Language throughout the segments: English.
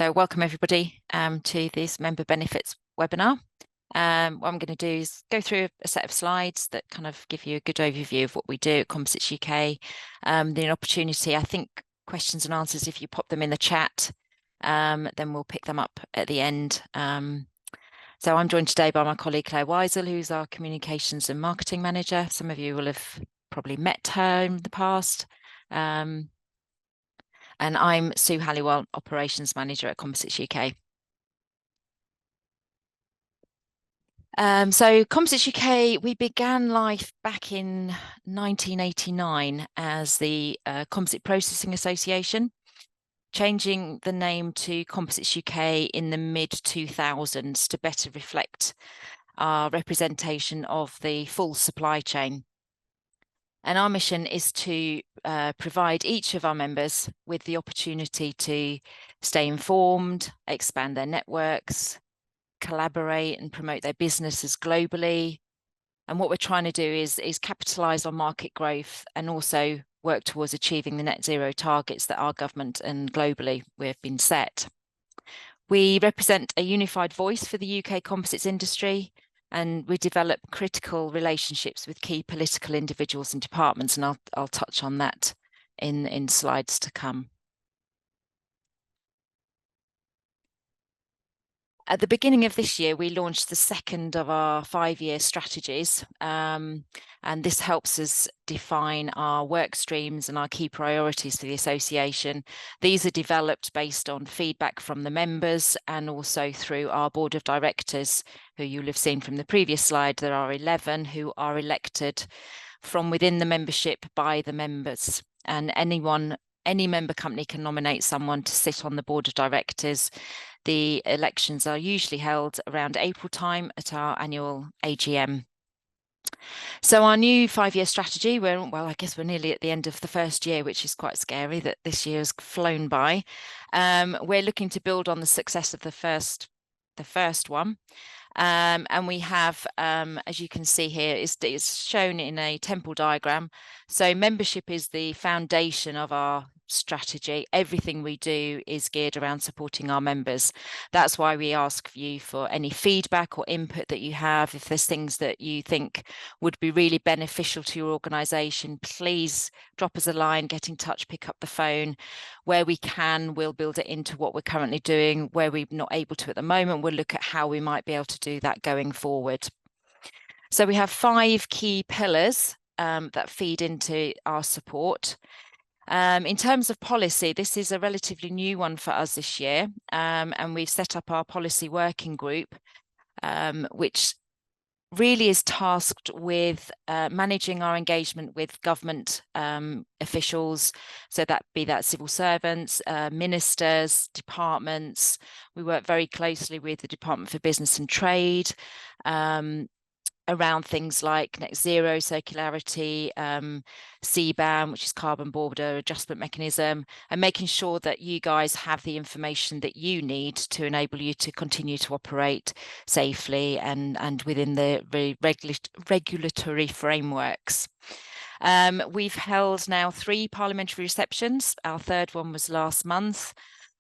So welcome everybody to this member benefits webinar. What I'm going to do is go through a set of slides that kind of give you a good overview of what we do at Composites UK. The opportunity, I think, questions and answers, if you pop them in the chat, then we'll pick them up at the end. So I'm joined today by my colleague Claire Whysall, who's our communications and marketing manager. Some of you will have probably met her in the past. And I'm Sue Halliwell, Operations Manager at Composites UK. So Composites UK, we began life back in 1989 as the Composite Processing Association, changing the name to Composites UK in the mid-2000s to better reflect our representation of the full supply chain. And our mission is to provide each of our members with the opportunity to stay informed, expand their networks, collaborate and promote their businesses globally. And what we're trying to do is capitalize on market growth and also work towards achieving the net zero targets that our government and globally we've been set. We represent a unified voice for the UK composites industry, and we develop critical relationships with key political individuals and departments, and I'll touch on that in slides to come. At the beginning of this year, we launched the second of our 5-year strategies, and this helps us define our work streams and our key priorities for the association. These are developed based on feedback from the members and also through our board of directors, who you'll have seen from the previous slide. There are 11 who are elected from within the membership by the members, and any member company can nominate someone to sit on the board of directors. The elections are usually held around April time at our annual AGM. So our new 5-year strategy, I guess we're nearly at the end of the first year, which is quite scary that this year has flown by. We're looking to build on the success of the first one. And we have, as you can see here, it's shown in a temple diagram. So membership is the foundation of our strategy. Everything we do is geared around supporting our members. That's why we ask you for any feedback or input that you have. If there's things that you think would be really beneficial to your organisation, please drop us a line, get in touch, pick up the phone. Where we can, we'll build it into what we're currently doing. Where we're not able to at the moment, we'll look at how we might be able to do that going forward. So we have 5 key pillars that feed into our support. In terms of policy, this is a relatively new one for us this year, and we've set up our policy working group, which really is tasked with managing our engagement with government officials, so that civil servants, ministers, departments. We work very closely with the Department for Business and Trade, around things like net zero, circularity, CBAM, which is carbon border adjustment mechanism, and making sure that you guys have the information that you need to enable you to continue to operate safely and within the regulatory frameworks. We've held now 3 parliamentary receptions. Our 3rd one was last month.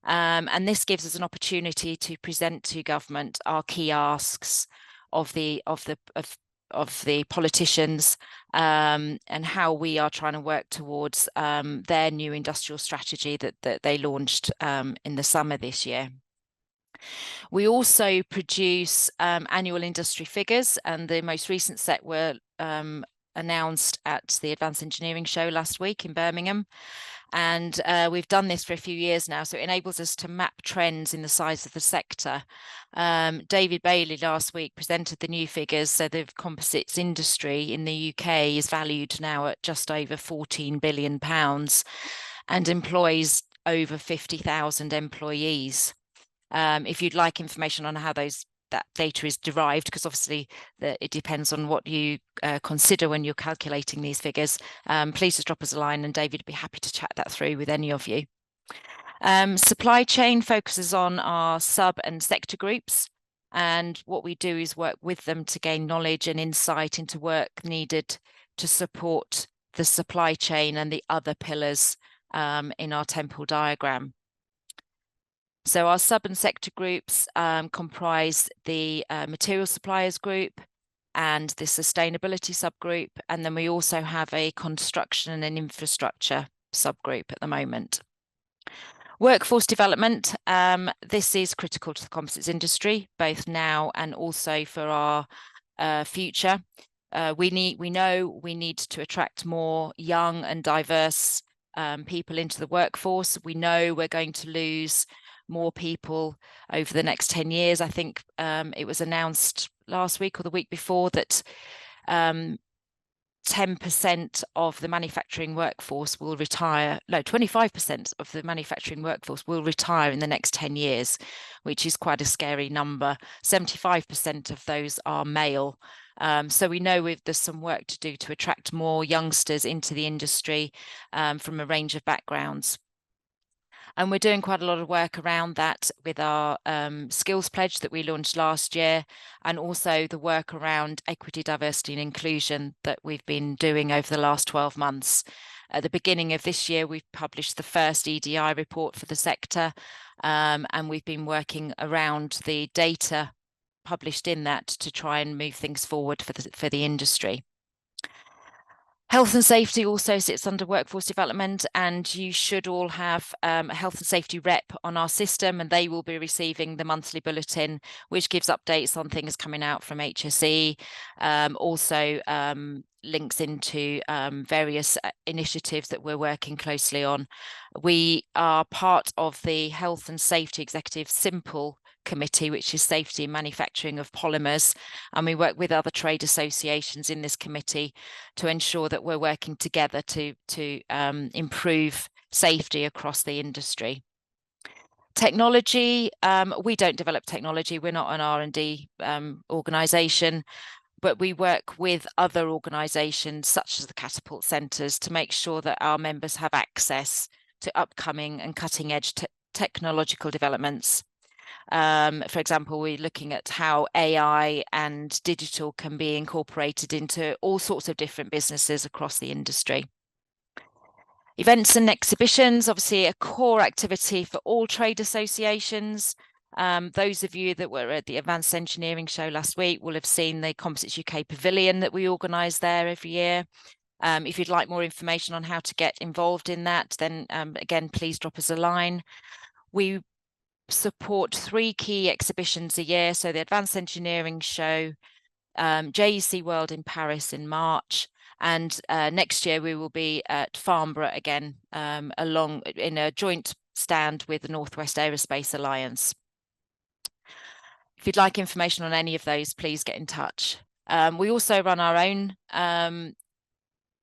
And this gives us an opportunity to present to government our key asks of the politicians, and how we are trying to work towards their new industrial strategy that they launched in the summer this year. We also produce annual industry figures, and the most recent set were announced at the Advanced Engineering Show last week in Birmingham. And we've done this for a few years now, so it enables us to map trends in the size of the sector. David Bailey last week presented the new figures. So the composites industry in the UK is valued now at just over £14 billion and employs over 50,000 employees. If you'd like information on how that data is derived, because obviously it depends on what you consider when you're calculating these figures, please just drop us a line and David would be happy to chat that through with any of you. Supply chain focuses on our sub and sector groups, and what we do is work with them to gain knowledge and insight into work needed to support the supply chain and the other pillars in our temple diagram. So our sub and sector groups comprise the material suppliers group and the sustainability subgroup. And then we also have a construction and infrastructure subgroup at the moment. Workforce development, this is critical to the composites industry, both now and also for our future. We know we need to attract more young and diverse people into the workforce. We know we're going to lose more people over the next 10 years. I think it was announced last week or the week before that 10% of the manufacturing workforce will retire. No, 25% of the manufacturing workforce will retire in the next 10 years, which is quite a scary number. 75% of those are male. So we know there's some work to do to attract more youngsters into the industry from a range of backgrounds. And we're doing quite a lot of work around that with our skills pledge that we launched last year, and also the work around equity, diversity and inclusion that we've been doing over the last 12 months. At the beginning of this year, we've published the first EDI report for the sector, and we've been working around the data published in that to try and move things forward for the industry. Health and safety also sits under workforce development, and you should all have a health and safety rep on our system, and they will be receiving the monthly bulletin, which gives updates on things coming out from HSE, also links into various initiatives that we're working closely on. We are part of the Health and Safety Executive Simple Committee, which is safety and manufacturing of polymers, and we work with other trade associations in this committee to ensure that we're working together to improve safety across the industry. Technology, we don't develop technology. We're not an R&D organisation, but we work with other organisations such as the Catapult Centres to make sure that our members have access to upcoming and cutting edge technological developments. For example, we're looking at how AI and digital can be incorporated into all sorts of different businesses across the industry. Events and exhibitions, obviously a core activity for all trade associations. Those of you that were at the Advanced Engineering Show last week will have seen the Composites UK Pavilion that we organise there every year. If you'd like more information on how to get involved in that, then again, please drop us a line. We support 3 key exhibitions a year. So the Advanced Engineering Show, JEC World in Paris in March, and next year we will be at Farnborough again, along in a joint stand with the Northwest Aerospace Alliance. If you'd like information on any of those, please get in touch. We also run our own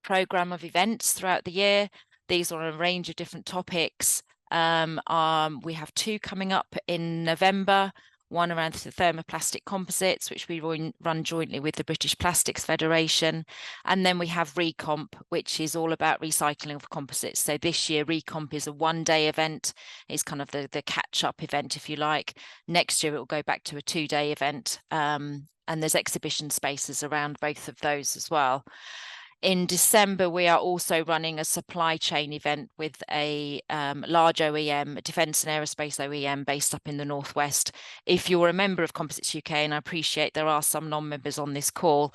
programme of events throughout the year. These are on a range of different topics. We have 2 coming up in November, one around the thermoplastic composites, which we run jointly with the British Plastics Federation. And then we have Recomp, which is all about recycling of composites. So this year, Recomp is a 1-day event. It's kind of the catch-up event, if you like. Next year, it will go back to a 2-day event. And there's exhibition spaces around both of those as well. In December, we are also running a supply chain event with a large OEM, a defence and aerospace OEM based up in the Northwest. If you're a member of Composites UK, and I appreciate there are some non-members on this call,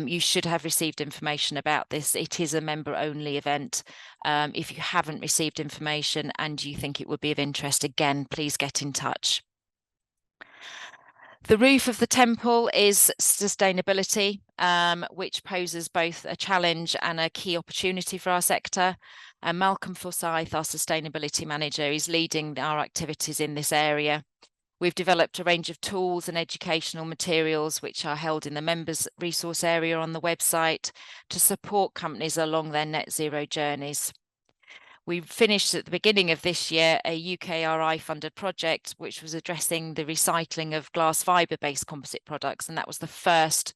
you should have received information about this. It is a member-only event. If you haven't received information and you think it would be of interest, again, please get in touch. The roof of the temple is sustainability, which poses both a challenge and a key opportunity for our sector. And Malcolm Forsyth, our sustainability manager, is leading our activities in this area. We've developed a range of tools and educational materials which are held in the members resource area on the website to support companies along their net zero journeys. We finished at the beginning of this year a UKRI funded project which was addressing the recycling of glass fibre based composite products, and that was the first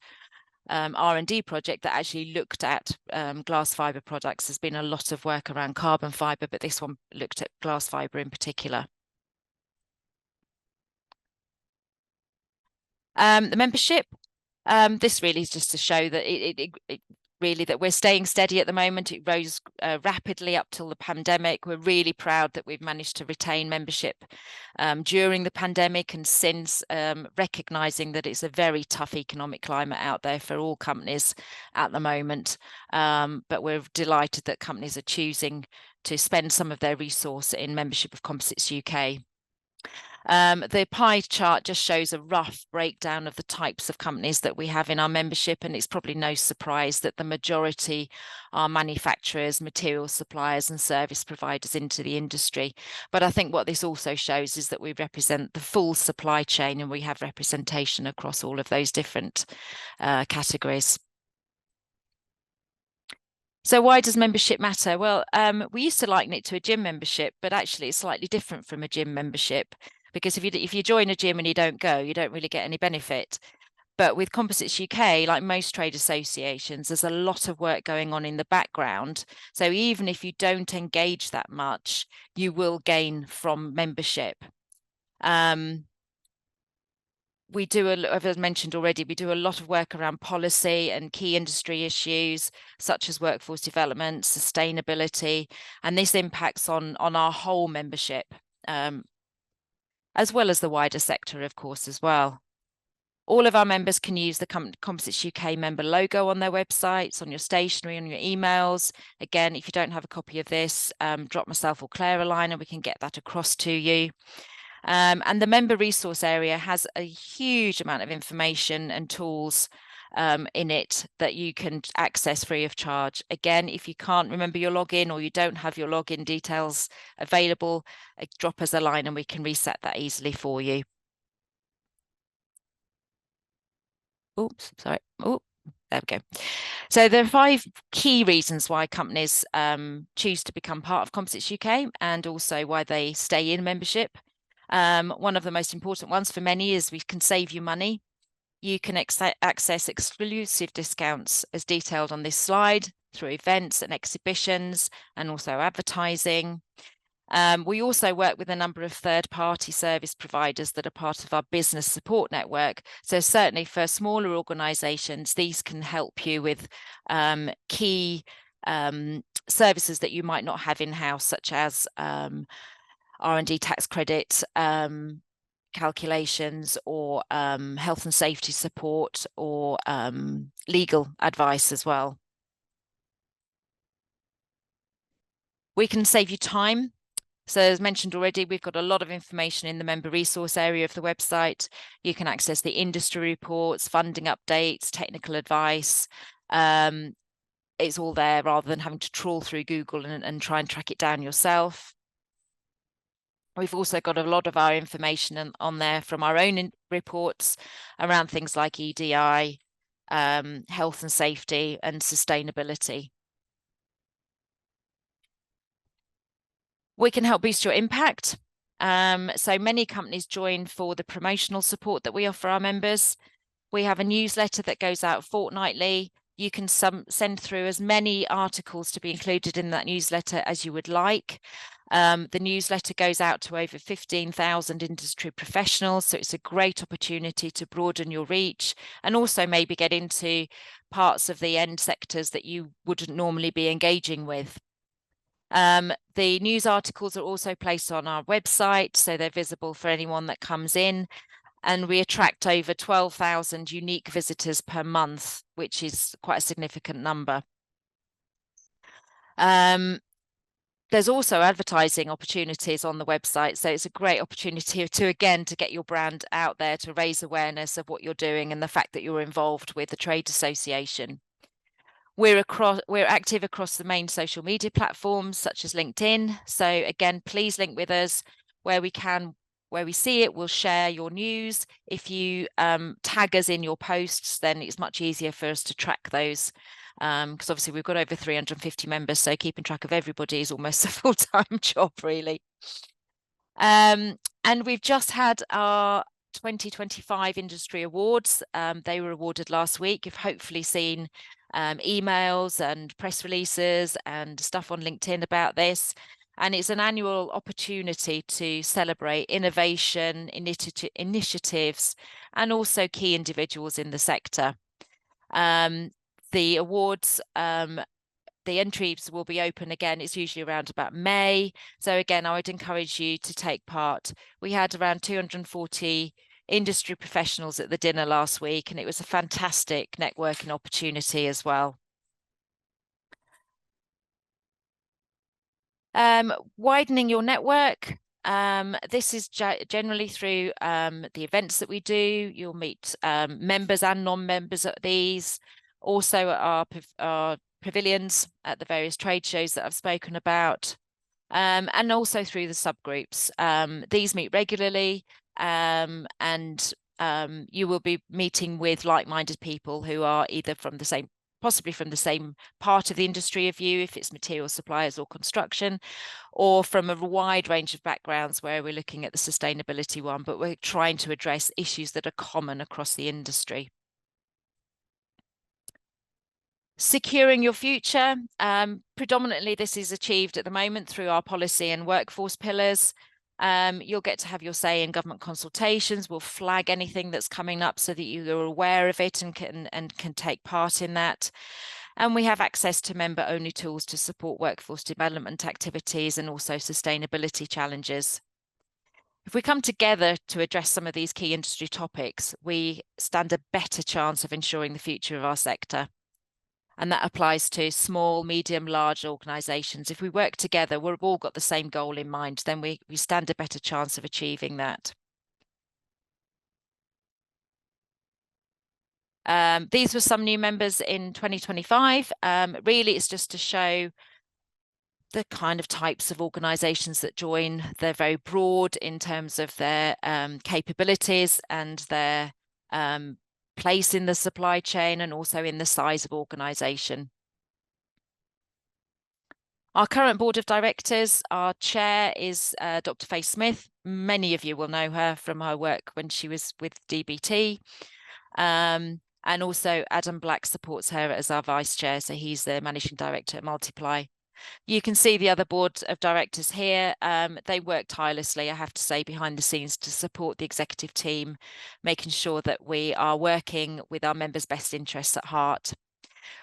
R&D project that actually looked at glass fibre products. There's been a lot of work around carbon fibre, but this one looked at glass fibre in particular. The membership, this really is just to show that it really that we're staying steady at the moment. It rose rapidly up till the pandemic. We're really proud that we've managed to retain membership during the pandemic and since, recognising that it's a very tough economic climate out there for all companies at the moment. But we're delighted that companies are choosing to spend some of their resource in membership of Composites UK. The pie chart just shows a rough breakdown of the types of companies that we have in our membership, and it's probably no surprise that the majority are manufacturers, material suppliers and service providers into the industry. But I think what this also shows is that we represent the full supply chain and we have representation across all of those different categories. So why does membership matter? Well, we used to liken it to a gym membership, but actually it's slightly different from a gym membership, because if you join a gym and you don't go, you don't really get any benefit. But with Composites UK, like most trade associations, there's a lot of work going on in the background. So even if you don't engage that much, you will gain from membership. We do, as I mentioned already, we do a lot of work around policy and key industry issues such as workforce development, sustainability, and this impacts on our whole membership, as well as the wider sector, of course, as well. All of our members can use the Composites UK member logo on their websites, on your stationery, on your emails. Again, if you don't have a copy of this, drop myself or Claire a line and we can get that across to you. And the member resource area has a huge amount of information and tools in it that you can access free of charge. Again, if you can't remember your login or you don't have your login details available, drop us a line and we can reset that easily for you. Oops, sorry. Oh, there we go. So there are 5 key reasons why companies choose to become part of Composites UK and also why they stay in membership. One of the most important ones for many is we can save you money. You can access exclusive discounts as detailed on this slide through events and exhibitions and also advertising. We also work with a number of third-party service providers that are part of our business support network. So certainly for smaller organisations, these can help you with key services that you might not have in-house, such as R&D tax credit calculations or health and safety support or legal advice as well. We can save you time. So as mentioned already, we've got a lot of information in the member resource area of the website. You can access the industry reports, funding updates, technical advice. It's all there rather than having to trawl through Google and try and track it down yourself. We've also got a lot of our information on there from our own reports around things like EDI, health and safety and sustainability. We can help boost your impact. So many companies join for the promotional support that we offer our members. We have a newsletter that goes out fortnightly. You can send through as many articles to be included in that newsletter as you would like. The newsletter goes out to over 15,000 industry professionals, so it's a great opportunity to broaden your reach and also maybe get into parts of the end sectors that you wouldn't normally be engaging with. The news articles are also placed on our website, so they're visible for anyone that comes in. And we attract over 12,000 unique visitors per month, which is quite a significant number. There's also advertising opportunities on the website. So it's a great opportunity to get your brand out there, to raise awareness of what you're doing and the fact that you're involved with the trade association. We're active across the main social media platforms such as LinkedIn. So again, please link with us where we can. Where we see it, we'll share your news. If you tag us in your posts, then it's much easier for us to track those. Because obviously we've got over 350 members, so keeping track of everybody is almost a full-time job, really. And we've just had our 2025 industry awards. They were awarded last week. You've hopefully seen emails and press releases and stuff on LinkedIn about this. And it's an annual opportunity to celebrate innovation, initiatives, and also key individuals in the sector. The awards, the entries will be open again. It's usually around about May. So again, I would encourage you to take part. We had around 240 industry professionals at the dinner last week, and it was a fantastic networking opportunity as well. Widening your network. This is generally through the events that we do. You'll meet members and non-members at these. Also at our pavilions at the various trade shows that I've spoken about, and also through the subgroups. These meet regularly, and you will be meeting with like-minded people who are either from the same, possibly from the same part of the industry of you, if it's material suppliers or construction, or from a wide range of backgrounds where we're looking at the sustainability one, but we're trying to address issues that are common across the industry. Securing your future. Predominantly, this is achieved at the moment through our policy and workforce pillars. You'll get to have your say in government consultations. We'll flag anything that's coming up so that you're aware of it and can take part in that. And we have access to member-only tools to support workforce development activities and also sustainability challenges. If we come together to address some of these key industry topics, we stand a better chance of ensuring the future of our sector. And that applies to small, medium, large organisations. If we work together, we've all got the same goal in mind, then we stand a better chance of achieving that. These were some new members in 2025. Really, it's just to show the kind of types of organisations that join. They're very broad in terms of their capabilities and their place in the supply chain, and also in the size of organisation. Our current board of directors, our chair is Dr. Faye Smith. Many of you will know her from her work when she was with DBT. And also Adam Black supports her as our vice chair, so he's the managing director at Multiply. You can see the other board of directors here. They work tirelessly, I have to say, behind the scenes to support the executive team, making sure that we are working with our members' best interests at heart.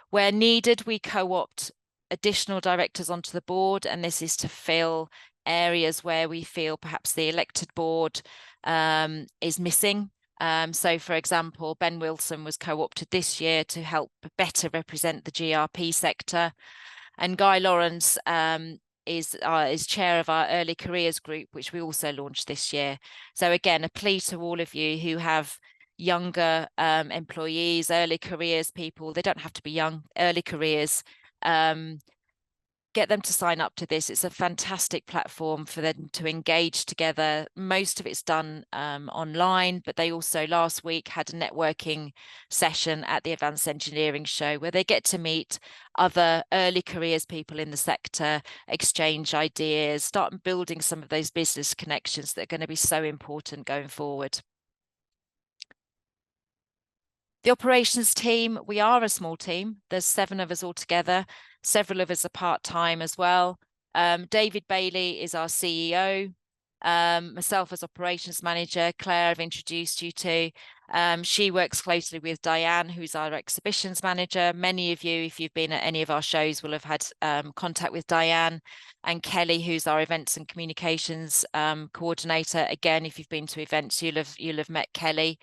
Where needed, we co-opt additional directors onto the board, and this is to fill areas where we feel perhaps the elected board is missing. So, for example, Ben Wilson was co-opted this year to help better represent the GRP sector. And Guy Lawrence is chair of our early careers group, which we also launched this year. So again, a plea to all of you who have younger employees, early careers people. They don't have to be young, early careers. Get them to sign up to this. It's a fantastic platform for them to engage together. Most of it's done online, but they also last week had a networking session at the Advanced Engineering Show where they get to meet other early careers people in the sector, exchange ideas, start building some of those business connections that are going to be so important going forward. The operations team, we are a small team. There's 7 of us all together. Several of us are part-time as well. David Bailey is our CEO. Myself as operations manager. Claire, I've introduced you to. She works closely with Diane, who's our exhibitions manager. Many of you, if you've been at any of our shows, will have had contact with Diane. And Kelly, who's our events and communications coordinator. Again, if you've been to events, you'll have met Kelly.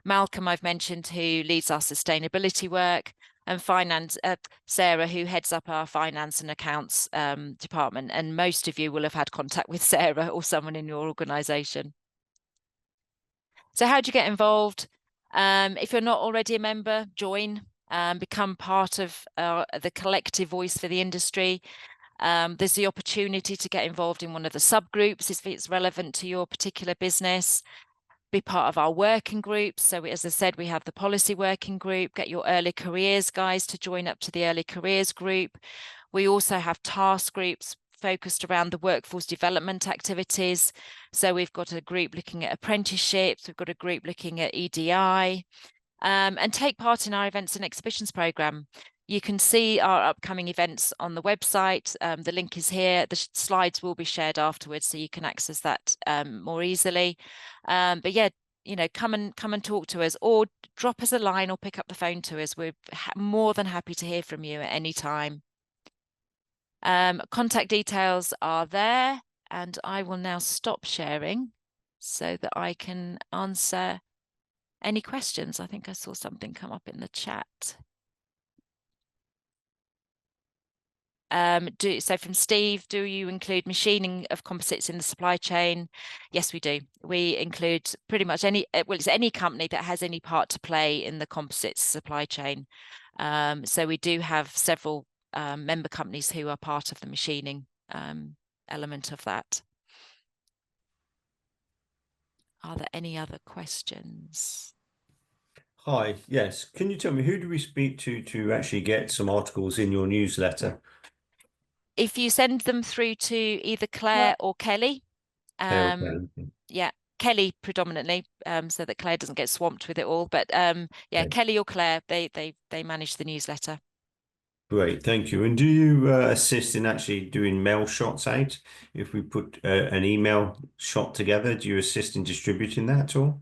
Malcolm, I've mentioned, who leads our sustainability work, and finance, Sarah, who heads up our finance and accounts department. And most of you will have had contact with Sarah or someone in your organisation. So how do you get involved? If you're not already a member, join, become part of the collective voice for the industry. There's the opportunity to get involved in one of the subgroups if it's relevant to your particular business. Be part of our working groups. So as I said, we have the policy working group. Get your early careers guys to join up to the early careers group. We also have task groups focused around the workforce development activities. So we've got a group looking at apprenticeships. We've got a group looking at EDI, and take part in our events and exhibitions programme. You can see our upcoming events on the website. The link is here. The slides will be shared afterwards, so you can access that more easily. But yeah, you know, come and talk to us, or drop us a line or pick up the phone to us. We're more than happy to hear from you at any time. Contact details are there, and I will now stop sharing so that I can answer any questions. I think I saw something come up in the chat. So from Steve, do you include machining of composites in the supply chain? Yes, we do. We include pretty much any, well, it's any company that has any part to play in the composites supply chain. So we do have several member companies who are part of the machining element of that. Are there any other questions? Hi, yes. Can you tell me, who do we speak to actually get some articles in your newsletter? If you send them through to either Claire or Kelly, yeah, Kelly predominantly, so that Claire doesn't get swamped with it all. But yeah, Okay. Kelly or Claire, they manage the newsletter. Great, thank you. And do you assist in actually doing mail shots out? If we put an email shot together, do you assist in distributing that at all?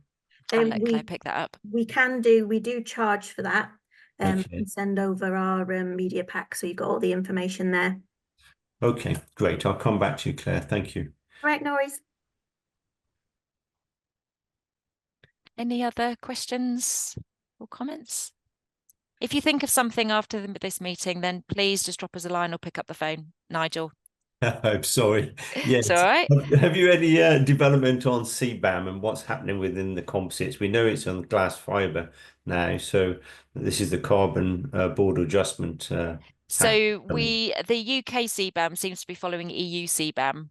I'll let Claire pick that up. We do charge for that. Okay. And send over our media pack, so you've got all the information there. Okay, great. I'll come back to you, Claire. Thank you. Right, no worries. Any other questions or comments? If you think of something after this meeting, then please just drop us a line or pick up the phone, Nigel. I'm sorry. Yes. It's all right. Have you any development on CBAM and what's happening within the composites? We know it's on glass fiber now, so this is the carbon border adjustment. So the UK CBAM seems to be following EU CBAM.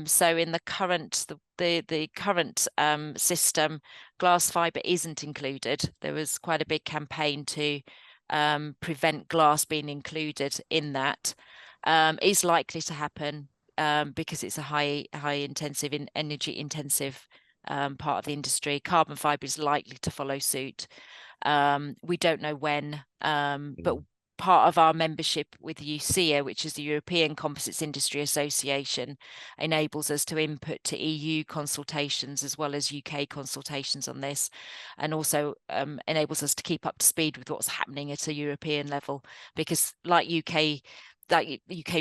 So in the current system, glass fiber isn't included. There was quite a big campaign to prevent glass being included in that. Is likely to happen because it's a high intensive, energy intensive part of the industry. Carbon fiber is likely to follow suit. We don't know when, but part of our membership with UCEA, which is the European Composites Industry Association, enables us to input to EU consultations as well as UK consultations on this, and also enables us to keep up to speed with what's happening at a European level, because like UK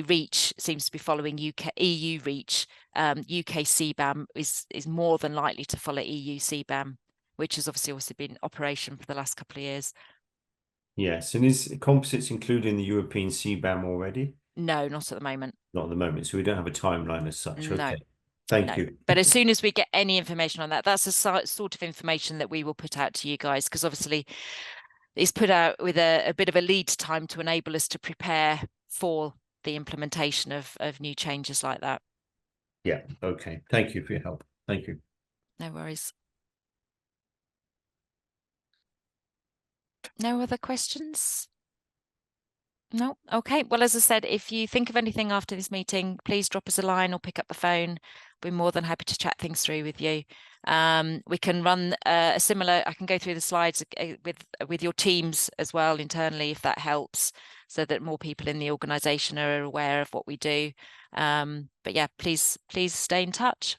REACH seems to be following EU REACH, UK CBAM is more than likely to follow EU CBAM, which has obviously also been in operation for the last couple of years. Yes, and is composites included in the European CBAM already? No, not at the moment. Not at the moment, so we don't have a timeline as such. No. Okay, thank you. But as soon as we get any information on that, that's the sort of information that we will put out to you guys, because obviously it's put out with a bit of a lead time to enable us to prepare for the implementation of new changes like that. Yeah, okay. Thank you for your help. Thank you. No worries. No other questions? No. Okay. Well, as I said, if you think of anything after this meeting, please drop us a line or pick up the phone. We're more than happy to chat things through with you. We can run a similar, I can go through the slides with your teams as well internally, if that helps, so that more people in the organisation are aware of what we do. But yeah, please stay in touch.